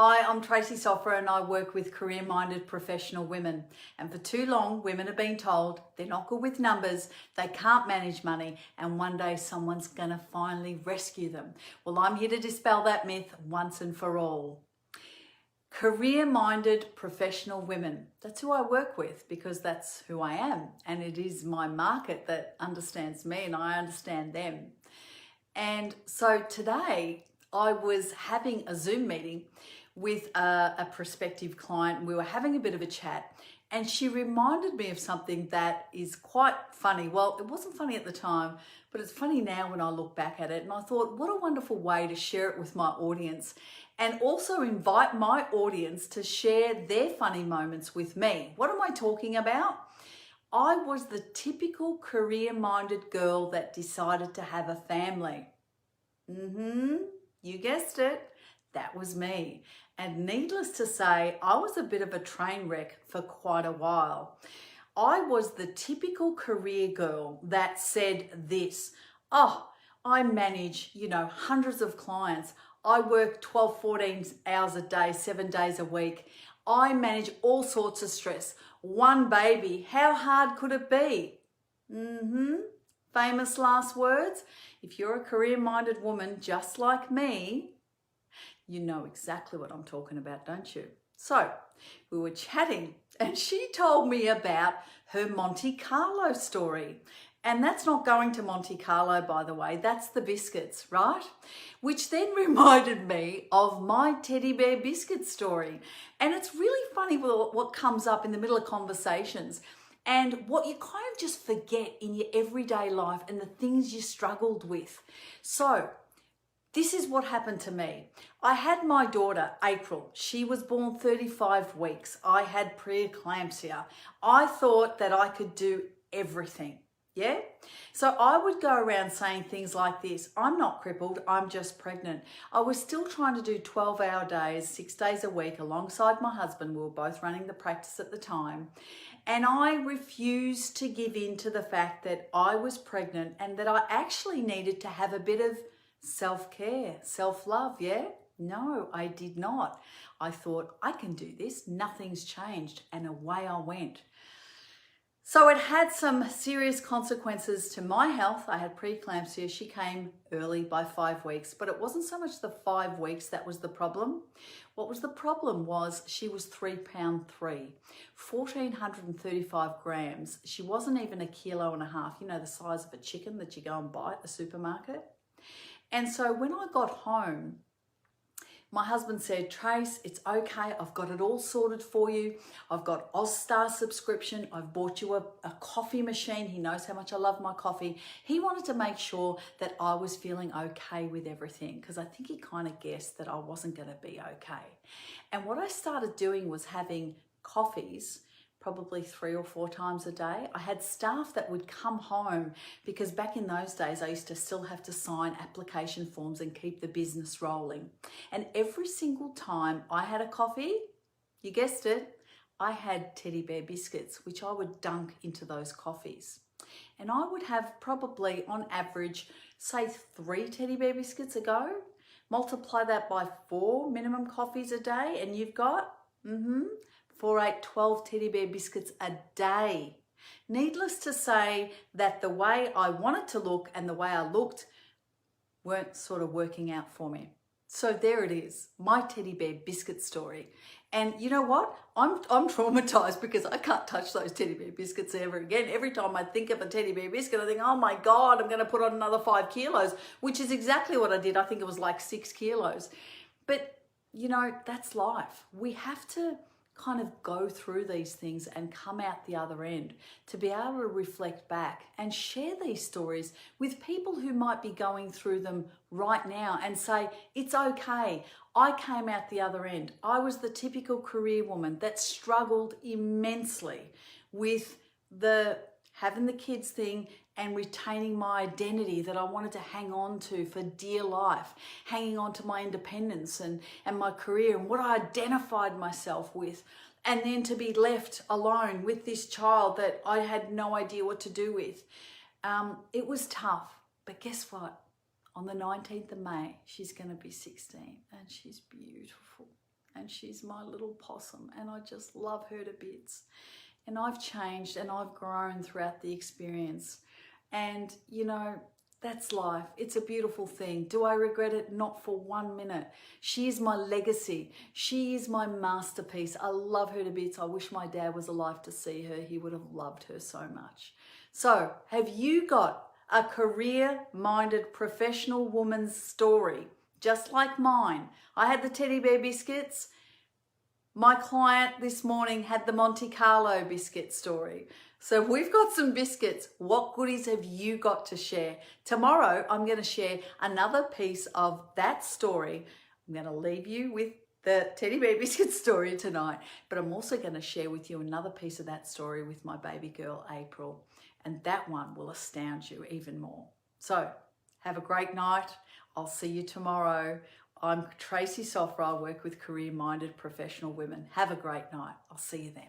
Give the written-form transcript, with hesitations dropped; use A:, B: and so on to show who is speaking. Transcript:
A: Hi, I'm Tracey Sofra and I work with career-minded professional women. And for too long, women have been told they're not good with numbers, they can't manage money, and one day someone's gonna finally rescue them. Well, I'm here to dispel that myth once and for all. Career-minded professional women, that's who I work with because that's who I am. And it is my market that understands me and I understand them. And so today I was having a Zoom meeting with a prospective client. We were having a bit of a chat and she reminded me of something that is quite funny. Well, it wasn't funny at the time, but it's funny now when I look back at it. And I thought, what a wonderful way to share it with my audience and also invite my audience to share their funny moments with me. What am I talking about? I was the typical career-minded girl that decided to have a family. You guessed it, that was me. And needless to say, I was a bit of a train wreck for quite a while. I was the typical career girl that said this, oh, I manage, hundreds of clients. I work 12, 14 hours a day, 7 days a week. I manage all sorts of stress. One baby, how hard could it be? Famous last words. If you're a career-minded woman just like me, you know exactly what I'm talking about, don't you? So we were chatting and she told me about her Monte Carlo story. And that's not going to Monte Carlo, by the way, that's the biscuits, right? Which then reminded me of my teddy bear biscuit story. And it's really funny what comes up in the middle of conversations and what you kind of just forget in your everyday life and the things you struggled with. So this is what happened to me. I had my daughter, April. She was born 35 weeks. I had preeclampsia. I thought that I could do everything. Yeah? So I would go around saying things like this, I'm not crippled, I'm just pregnant. I was still trying to do 12-hour days, 6 days a week alongside my husband. We were both running the practice at the time. And I refused to give in to the fact that I was pregnant and that I actually needed to have a bit of self-care, self-love, yeah? No, I did not. I thought, I can do this, nothing's changed, and away I went. So it had some serious consequences to my health. I had preeclampsia. She came early by 5 weeks, but it wasn't so much the 5 weeks that was the problem. What was the problem was she was 3 pound 3, 1,435 grams. She wasn't even 1.5 kilos, the size of a chicken that you go and buy at the supermarket. And so when I got home, my husband said, Trace, it's okay. I've got it all sorted for you. I've got Ozstar subscription. I've bought you a coffee machine. He knows how much I love my coffee. He wanted to make sure that I was feeling okay with everything because I think he kind of guessed that I wasn't going to be okay. And what I started doing was having coffees probably 3 or 4 times a day. I had staff that would come home because back in those days, I used to still have to sign application forms and keep the business rolling. And every single time I had a coffee, you guessed it, I had teddy bear biscuits, which I would dunk into those coffees. And I would have probably on average, say 3 teddy bear biscuits a go. Multiply that by 4 minimum coffees a day and you've got, 4, 8, 12 teddy bear biscuits a day. Needless to say that the way I wanted to look and the way I looked weren't sort of working out for me. So there it is, my teddy bear biscuit story. And you know what? I'm traumatized because I can't touch those teddy bear biscuits ever again. Every time I think of a teddy bear biscuit, I think, oh my God, I'm going to put on another 5 kilos, which is exactly what I did. I think it was like 6 kilos. But that's life. We have to kind of go through these things and come out the other end to be able to reflect back and share these stories with people who might be going through them right now and say, it's okay. I came out the other end. I was the typical career woman that struggled immensely with having the kids thing and retaining my identity that I wanted to hang on to for dear life, hanging on to my independence and my career and what I identified myself with. And then to be left alone with this child that I had no idea what to do with. It was tough, but guess what? On the 19th of May, she's going to be 16 and she's beautiful. and she's my little possum, and I just love her to bits. And I've changed and I've grown throughout the experience. And, you know, that's life. It's a beautiful thing. Do I regret it? Not for 1 minute. She is my legacy. She is my masterpiece. I love her to bits. I wish my dad was alive to see her. He would have loved her so much. So, have you got a career-minded professional woman's story, just like mine? I had the teddy bear biscuits. My client this morning had the Monte Carlo biscuit story. So we've got some biscuits. What goodies have you got to share? Tomorrow, I'm going to share another piece of that story. I'm going to leave you with the teddy bear biscuit story tonight, but I'm also going to share with you another piece of that story with my baby girl, April. And that one will astound you even more. So have a great night. I'll see you tomorrow. I'm Tracey Sofra. I work with career-minded professional women. Have a great night. I'll see you then.